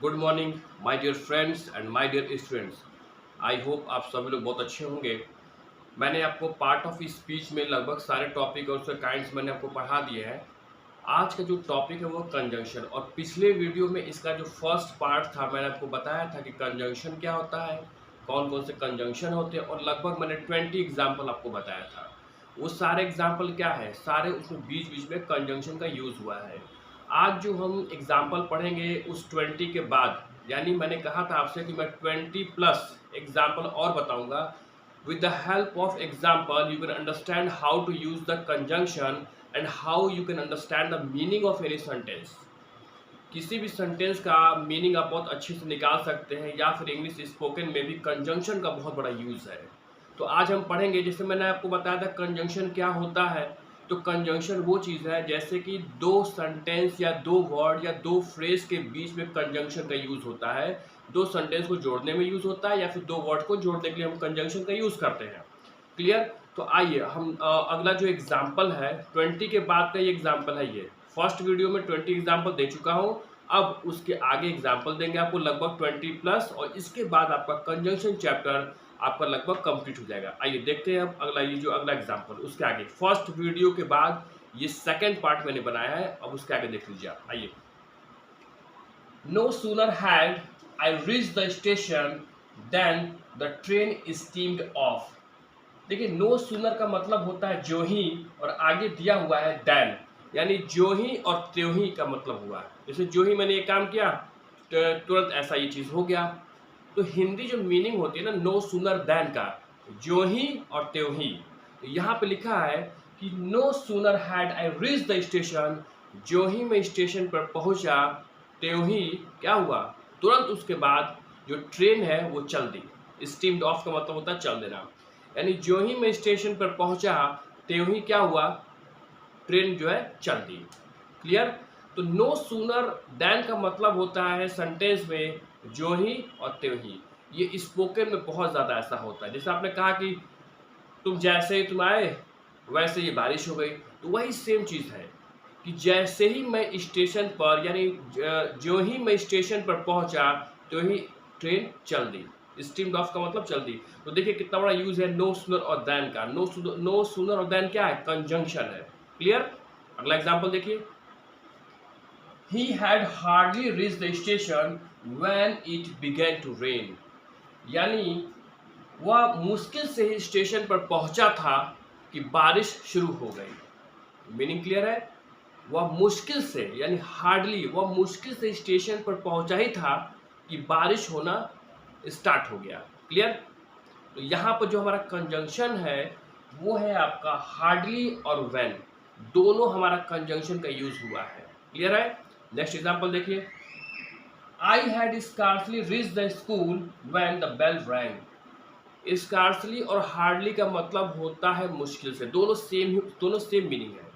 Good morning my dear friends and my dear students. I hope आप सभी लोग बहुत अच्छे होंगे। मैंने आपको पार्ट ऑफ स्पीच में लगभग सारे टॉपिक और उसके काइंड्स मैंने आपको पढ़ा दिए हैं। आज का जो टॉपिक है वो कंजंक्शन, और पिछले वीडियो में इसका जो फर्स्ट पार्ट था मैंने आपको बताया था कि कंजंक्शन क्या होता है, कौन कौन से कंजंक्शन होते हैं, और लगभग मैंने 20 एग्जाम्पल आपको बताया था। वो सारे एग्जाम्पल क्या है, सारे उसमें बीच बीच में कंजंक्शन का यूज़ हुआ है। आज जो हम एग्जाम्पल पढ़ेंगे उस 20 के बाद, यानी मैंने कहा था आपसे कि मैं 20 प्लस एग्जाम्पल और बताऊंगा। with the help of example you can understand how to use the conjunction and how you can understand the meaning of any sentence। किसी भी सेंटेंस का मीनिंग आप बहुत अच्छे से निकाल सकते हैं, या फिर इंग्लिश स्पोकन में भी कंजंक्शन का बहुत बड़ा यूज़ है। तो आज हम पढ़ेंगे, जैसे मैंने आपको बताया था कंजंक्शन क्या होता है। तो कंजंक्शन वो चीज़ है जैसे कि दो सेंटेंस या दो वर्ड या दो फ्रेज के बीच में कंजंक्शन का यूज़ होता है। दो सेंटेंस को जोड़ने में यूज़ होता है, या फिर दो वर्ड को जोड़ने के लिए हम कंजंक्शन का यूज़ करते हैं। क्लियर? तो आइए हम अगला जो एग्जाम्पल है 20 के बाद का ये एग्जाम्पल है। ये फर्स्ट वीडियो में 20 एग्जाम्पल दे चुका हूँ। अब उसके आगे एग्जाम्पल देंगे आपको लगभग 20 प्लस, और इसके बाद आपका कंजंक्शन चैप्टर आपका लगभग कंप्लीट हो जाएगा। आइए देखते हैं अब अगला, ये जो अगला एग्जाम्पल उसके आगे फर्स्ट वीडियो के बाद ये सेकेंड पार्ट मैंने बनाया है। अब उसके आगे देख लीजिए आप। आइए, no sooner had I reach the station then the train steamed off. देखिए, नो सूनर का मतलब होता है जो ही, और आगे दिया हुआ है देन, यानी जो ही और त्यों ही का मतलब हुआ है। जैसे जो ही मैंने ये काम किया तुरंत ऐसा ये चीज़ हो गया। तो हिंदी जो मीनिंग होती है ना नो सूनर देन का, जो ही और त्यों ही। तो यहाँ पे लिखा है कि no sooner had I reach the station, जो ही मैं स्टेशन पर पहुँचा त्यों ही क्या हुआ, तुरंत उसके बाद जो ट्रेन है वो चल दी। स्टीम्ड ऑफ का मतलब होता है चल देना, यानी जो ही मैं स्टेशन पर पहुंचा त्यों ही क्या हुआ, ट्रेन जो है चल दी। क्लियर? तो नो सूनर देन का मतलब होता है सेंटेंस में जो ही और त्यों ही। ये स्पोकन में बहुत ज़्यादा ऐसा होता है। जैसे आपने कहा कि तुम जैसे ही तुम आए वैसे ही बारिश हो गई, तो वही सेम चीज़ है कि जैसे ही मैं स्टेशन पर, यानी जो ही मैं स्टेशन पर पहुंचा तो ही ट्रेन चल दी। स्टीम्ड ऑफ का मतलब चल दी। तो देखिए कितना बड़ा यूज है नो सूनर और देन का। नो सूनर और देन क्या है, कंजंक्शन है। क्लियर? अगला एग्जांपल देखिए, he had hardly reach the station when it began to rain, यानी वह मुश्किल से ही स्टेशन पर पहुंचा था कि बारिश शुरू हो गई। मीनिंग क्लियर है? वह मुश्किल से, यानी हार्डली, वह मुश्किल से स्टेशन पर पहुंचा ही था कि बारिश होना स्टार्ट हो गया। क्लियर? तो यहाँ पर जो हमारा कंजंक्शन है वो है आपका हार्डली और व्हेन, दोनों हमारा कंजंक्शन का यूज हुआ है। क्लियर है? नेक्स्ट एग्जांपल देखिए, I had scarcely reach the school when the bell rang. Scarcely और हार्डली का मतलब होता है मुश्किल से, दोनों सेम मीनिंग है।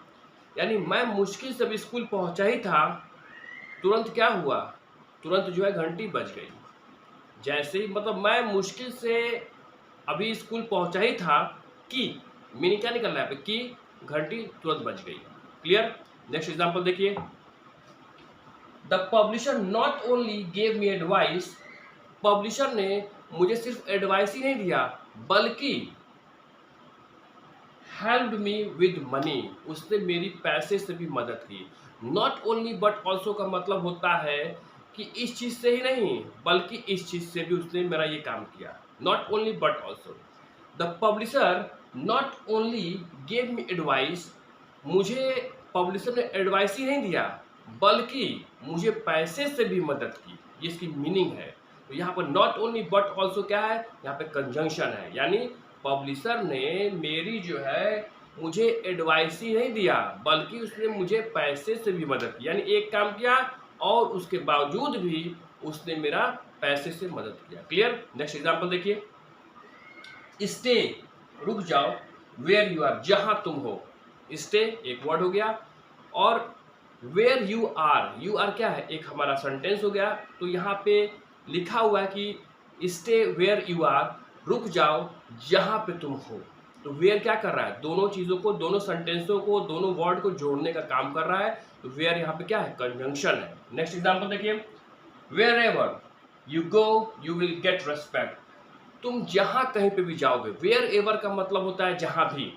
यानी मैं मुश्किल से भी स्कूल पहुंचा ही था, तुरंत क्या हुआ, तुरंत जो है घंटी बज गई। जैसे ही, मतलब मैं मुश्किल से अभी स्कूल पहुंचा ही था कि, मीनिंग क्या निकल रहा है कि घंटी तुरंत बज गई। क्लियर? नेक्स्ट एग्जांपल देखिए, the publisher not only gave me advice, publisher ने मुझे सिर्फ एडवाइस ही नहीं दिया बल्कि हेल्प मी विद मनी, उसने मेरी पैसे से भी मदद की। नॉट ओनली बट ऑल्सो का मतलब होता है कि इस चीज़ से ही नहीं बल्कि इस चीज़ से भी उसने मेरा ये काम किया। Not only but also. The publisher not only gave me advice, मुझे पब्लिशर ने एडवाइस ही नहीं दिया बल्कि मुझे पैसे से भी मदद की। ये इसकी मीनिंग है। तो यहाँ पर नॉट ओनली बट ऑल्सो क्या है, यहाँ पे कंजंक्शन है। यानी पब्लिशर ने मेरी जो है मुझे एडवाइस ही नहीं दिया बल्कि उसने मुझे पैसे से भी मदद की, यानी एक काम किया और उसके बावजूद भी उसने मेरा पैसे से मदद किया। क्लियर? नेक्स्ट एग्जांपल देखिए, स्टे, रुक जाओ, वेयर यू आर, जहां तुम हो। स्टे एक वर्ड हो गया, और वेयर यू आर क्या है, एक हमारा सेंटेंस हो गया। तो यहाँ पे लिखा हुआ है कि स्टे वेयर यू आर, रुक जाओ जहां पे तुम हो। तो वेयर क्या कर रहा है, दोनों चीज़ों को, दोनों सेंटेंसों को, दोनों वर्ड को जोड़ने का काम कर रहा है। तो वेयर यहाँ पे क्या है, कंजंक्शन है। नेक्स्ट एग्जांपल देखिए, wherever you go you will get respect. तुम जहां कहीं पे भी जाओगे, वेयर एवर का मतलब होता है जहां भी,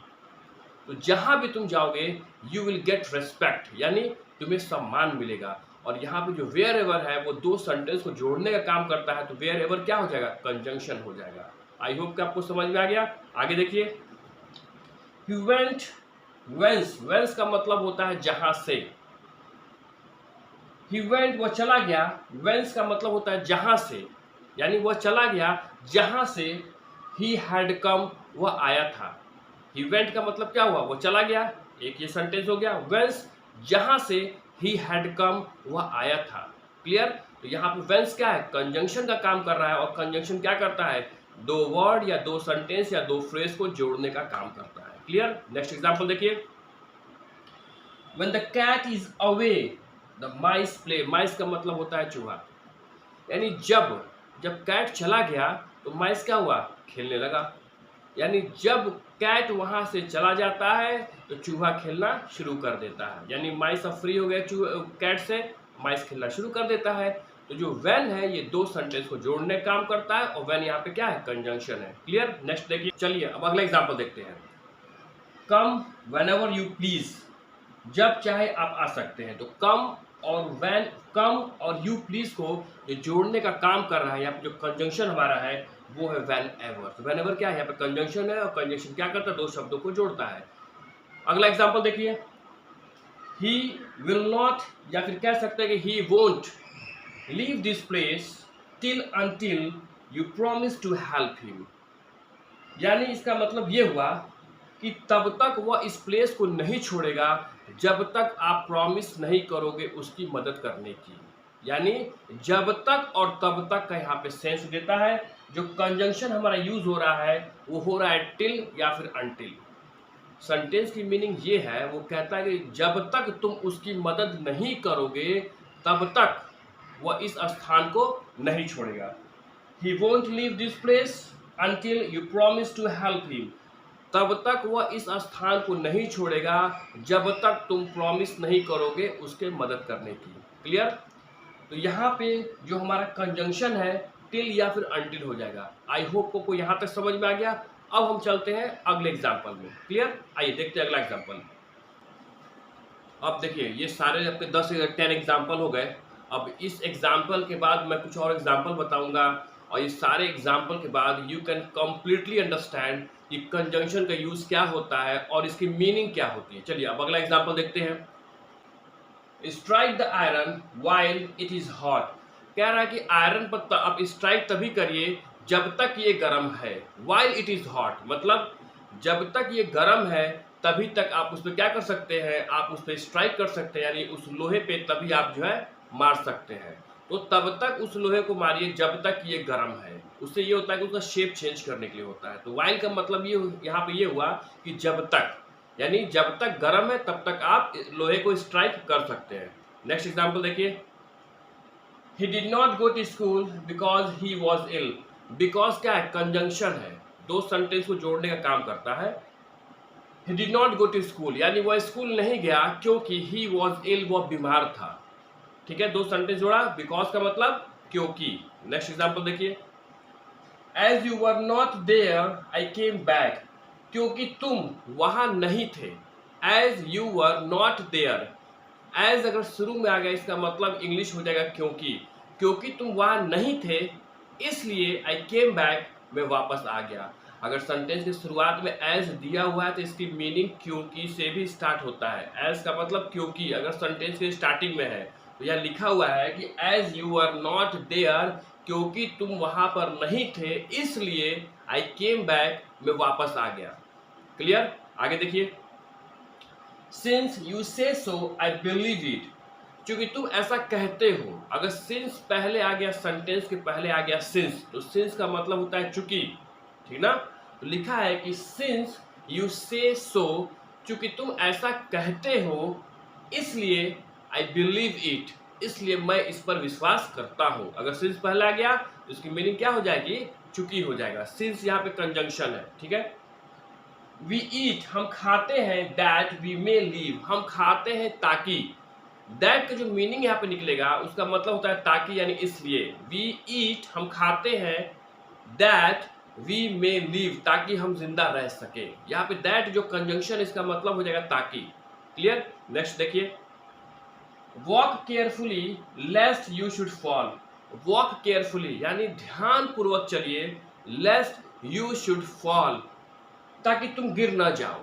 तो जहां भी तुम जाओगे यू विल गेट रेस्पेक्ट, यानी तुम्हें सम्मान मिलेगा। और यहाँ पे जो वेयर एवर है वो दो सेंटेंस को जोड़ने का काम करता है, तो वेयर एवर क्या हो जाएगा, कंजंक्शन हो जाएगा। आई होप कि आपको समझ में आ गया। आगे देखिए, he went whence, whence का मतलब होता है जहां से। he went वह चला गया, whence का मतलब होता है जहां से, यानी वह चला गया जहां से he had come वह आया था। he went का मतलब क्या हुआ, वो चला गया, एक ये सेंटेंस हो गया। whence जहां से he had come वह आया था। क्लियर। तो यहाँ पे whence क्या है, कंजंक्शन का काम कर रहा है, और कंजंक्शन क्या करता है, दो वर्ड या दो सेंटेंस या दो फ्रेज को जोड़ने का काम करता है। क्लियर। नेक्स्ट एग्जांपल देखिए, when the cat is away the mice play, mice का मतलब होता है चूहा, यानी जब कैट चला गया तो माइस क्या हुआ, खेलने लगा। यानी जब कैट वहां से चला जाता है तो चूहा खेलना शुरू कर देता है, यानी माइस अब फ्री हो गया कैट से, माइस खेलना शुरू कर देता है। तो जो व्हेन है ये दो सेंटेंस को जोड़ने का काम करता है, और व्हेन यहाँ पे क्या है, कंजंक्शन है। क्लियर। नेक्स्ट देखिए, चलिए अब अगला एग्जांपल देखते हैं। कम व्हेनेवर यू प्लीज, जब चाहे आप आ सकते हैं। तो कम और व्हेन, कम और यू प्लीज को जो जोड़ने का काम कर रहा है, यहाँ पे जो कंजंक्शन हमारा है वो है व्हेन एवर। तो व्हेन एवर क्या है, यहाँ पे कंजंक्शन है, और कंजंक्शन क्या करता है, दो शब्दों को जोड़ता है। अगला एग्जांपल देखिए, ही विल नॉट, या फिर कह सकते हैं कि he won't leave this place till until you promise to help him. यानी इसका मतलब ये हुआ कि तब तक वह इस प्लेस को नहीं छोड़ेगा जब तक आप प्रॉमिस नहीं करोगे उसकी मदद करने की। यानी जब तक और तब तक का यहाँ पे सेंस देता है। जो कंजंक्शन हमारा यूज हो रहा है वो हो रहा है टिल या फिर अनटिल। सेंटेंस की मीनिंग ये है, वो कहता है कि जब तक तुम उसकी मदद नहीं करोगे तब तक वह इस स्थान को नहीं छोड़ेगा। He won't leave this place until you promise to help him। तब तक वह इस स्थान को नहीं छोड़ेगा जब तक तुम प्रॉमिस नहीं करोगे उसके मदद करने की। क्लियर। तो यहाँ पे जो हमारा कंजंक्शन है टिल या फिर अनटिल हो जाएगा। आई होप को यहाँ तक समझ में आ गया। अब हम चलते हैं अगले एग्जाम्पल में। क्लियर। आइए देखते हैं अगला एग्जाम्पल। अब देखिए ये सारे आपके 10 एग्जाम्पल हो गए। अब इस एग्जाम्पल के बाद मैं कुछ और एग्जाम्पल बताऊंगा, और ये सारे एग्जाम्पल के बाद यू कैन कम्प्लीटली अंडरस्टैंड कि कंजंक्शन का यूज क्या होता है और इसकी मीनिंग क्या होती है। चलिए अब अगला एग्जाम्पल देखते हैं। Strike the iron while it is hot. कह रहा है कि आयरन पर आप स्ट्राइक तभी करिए जब तक ये गर्म है। व्हाइल इट इज हॉट मतलब जब तक ये गर्म है तभी तक आप उस पर क्या कर सकते हैं, आप उस पर स्ट्राइक कर सकते हैं, यानी उस लोहे पे तभी आप जो है मार सकते हैं। तो तब तक उस लोहे को मारिए जब तक ये गर्म है। उससे ये होता है कि उसका शेप चेंज करने के लिए होता है। तो वाइल का मतलब ये यहाँ पे ये हुआ कि जब तक, यानी जब तक गर्म है तब तक आप लोहे को स्ट्राइक कर सकते हैं। नेक्स्ट एग्जांपल देखिए, he did not go to school because he was ill। Because क्या है, कंजंक्शन है, दो सेंटेंस को जोड़ने का काम करता है। he did not go to school यानी वह स्कूल नहीं गया क्योंकि he was ill, वह बीमार था। ठीक है, दो सेंटेंस जोड़ा, बिकॉज का मतलब क्योंकि। नेक्स्ट एग्जांपल देखिए, as you were not there I came back. क्योंकि तुम वहां नहीं थे। As you were not there, as अगर शुरू में आ गया इसका मतलब इंग्लिश हो जाएगा क्योंकि। क्योंकि तुम वहां नहीं थे इसलिए आई केम बैक, मैं वापस आ गया। अगर सेंटेंस की शुरुआत में एज दिया हुआ है तो इसकी मीनिंग क्योंकि से भी स्टार्ट होता है। एज का मतलब क्योंकि, अगर सेंटेंस के स्टार्टिंग में है तो यह लिखा हुआ है कि as you are not there, क्योंकि तुम वहां पर नहीं थे इसलिए आई केम बैक, मैं वापस आ गया। क्लियर। आगे देखिए, सिंस यू से सो आई बिलीव इट। क्योंकि तुम ऐसा कहते हो। अगर सिंस पहले आ गया, सेंटेंस के पहले आ गया सिंस, तो सिंस का मतलब होता है चूंकि। ठीक ना। तो लिखा है कि सिंस यू से सो, चूंकि तुम ऐसा कहते हो इसलिए आई बिलीव इट, इसलिए मैं इस पर विश्वास करता हूं। अगर सिंस पहले आ गया तो इसकी मीनिंग क्या हो जाएगी, चूंकि हो जाएगा। सिंस यहाँ पे कंजंक्शन है। ठीक है। वी ईट, हम खाते हैं, दैट वी मे लीव, हम खाते हैं ताकि, दैट का जो मीनिंग यहाँ पे निकलेगा उसका मतलब होता है ताकि यानी इसलिए। वी ईट हम खाते हैं, दैट वी मे लिव ताकि हम जिंदा रह सके। यहाँ पे दैट जो कंजंक्शन इसका मतलब हो जाएगा ताकि। क्लियर? नेक्स्ट देखिए, walk carefully लेस्ट you should fall. Walk carefully यानी ध्यान पूर्वक चलिए, लेस्ट यू शुड फॉल ताकि तुम गिर ना जाओ।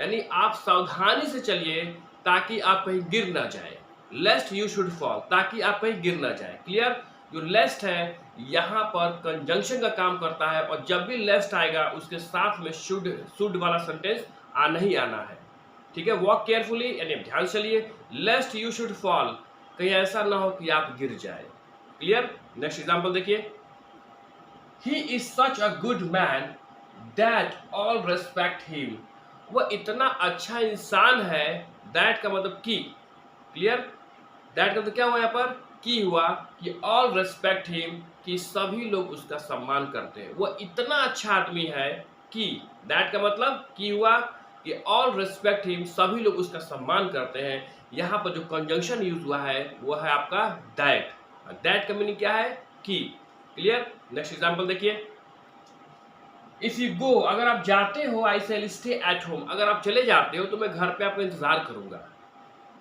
यानी आप सावधानी से चलिए ताकि आप कहीं गिर ना जाए। लेस्ट यू शुड फॉल ताकि आप कहीं गिर ना जाए। क्लियर? जो लेस्ट है यहाँ पर कंजंक्शन का काम करता है, और जब भी लेस्ट आएगा उसके साथ में शुड वाला सेंटेंस नहीं आना है। ठीक है? वॉक केयरफुली यानी ध्यान से चलिए, लेस्ट यू शुड फॉल कहीं ऐसा ना हो कि आप गिर जाए। क्लियर? नेक्स्ट एग्जांपल देखिए, he is such a good man that all respect him. वह इतना अच्छा इंसान है, दैट का मतलब कि। क्लियर? दैट का मतलब क्या हुआ यहाँ पर? की हुआ कि ऑल रेस्पेक्ट हिम कि सभी लोग उसका सम्मान करते हैं। वह इतना अच्छा आदमी है कि, दैट का मतलब की हुआ कि ऑल रेस्पेक्ट हिम सभी लोग उसका सम्मान करते हैं। यहाँ पर जो कंजंक्शन यूज हुआ है वो है आपका दैट। दैट का मीनिंग क्या है? की। क्लियर? नेक्स्ट एग्जांपल देखिए, इफ यू गो अगर आप जाते हो, आई शैल स्टे एट होम अगर आप चले जाते हो तो मैं घर पे आपका इंतजार करूंगा।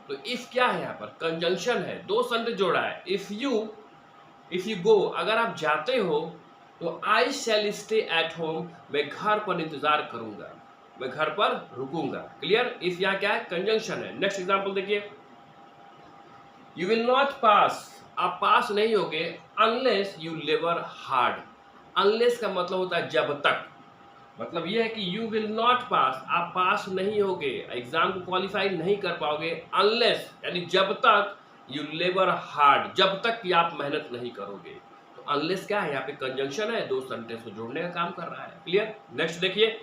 तो इफ क्या है यहाँ पर? कंजंक्शन है, दो सेंटेंस जोड़ा है। इफ यू गो अगर आप जाते हो तो आई शैल स्टे एट होम मैं घर पर इंतजार करूंगा, मैं घर पर रुकूंगा। क्लियर? इफ यहाँ क्या है? कंजंक्शन है। नेक्स्ट एग्जांपल देखिए, यू विल नॉट पास आप पास नहीं होगे unless you labour hard. Unless का मतलब होता है जब तक। मतलब यह है कि यू विल नॉट पास आप पास नहीं होगे, एग्जाम को क्वालिफाई नहीं कर पाओगे, अनलेस यानी जब तक, यू लेबर हार्ड जब तक कि आप मेहनत नहीं करोगे। तो अनलेस क्या है? यहाँ पे कंजंक्शन है, दो सेंटेंस को जोड़ने का काम कर रहा है। क्लियर? नेक्स्ट देखिए,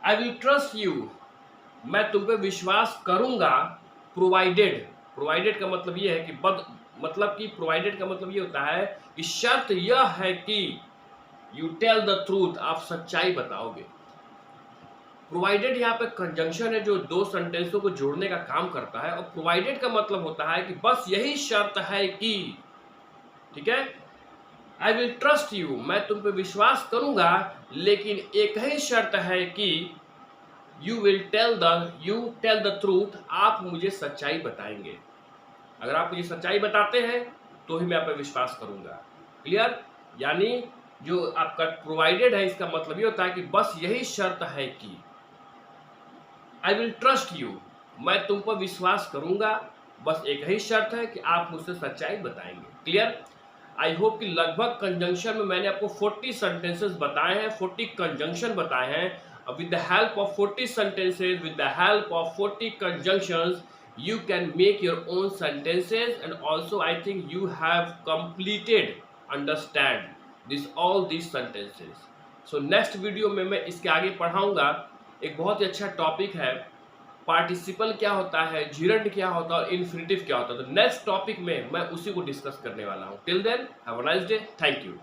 आई विल ट्रस्ट यू मैं तुम पे विश्वास करूंगा, प्रोवाइडेड का मतलब ये है कि प्रोवाइडेड का मतलब ये होता है कि शर्त यह है कि यू टेल द ट्रूथ आप सच्चाई बताओगे। प्रोवाइडेड यहाँ पे कंजंक्शन है जो दो सेंटेंसों को जोड़ने का काम करता है, और प्रोवाइडेड का मतलब होता है कि बस यही शर्त है कि। ठीक है? आई विल ट्रस्ट यू मैं तुम पे विश्वास करूंगा, लेकिन एक ही शर्त है कि यू टेल द ट्रूथ आप मुझे सच्चाई बताएंगे। अगर आप मुझे सच्चाई बताते हैं तो ही मैं आप पे विश्वास करूंगा। क्लियर? यानी जो आपका प्रोवाइडेड है इसका मतलब ये होता है कि बस यही शर्त है कि आई विल ट्रस्ट यू मैं तुम पर विश्वास करूंगा, बस एक ही शर्त है कि आप मुझसे सच्चाई बताएंगे। क्लियर? आई होप कि लगभग कंजंक्शन में मैंने आपको 40 सेंटेंसेस बताए हैं, 40 कंजंक्शन बताए हैं। With the help of 40 sentences, with the help of 40 conjunctions, you can make your own sentences, and also I think you have completed understand all these sentences. So next video में मैं इसके आगे पढ़ाऊंगा। एक बहुत ही अच्छा टॉपिक है, participle क्या होता है, जिरंड क्या होता है और इन्फिनिटिव क्या होता है। तो नेक्स्ट टॉपिक में मैं उसी को डिस्कस करने वाला हूँ। Till then have a nice day, thank you.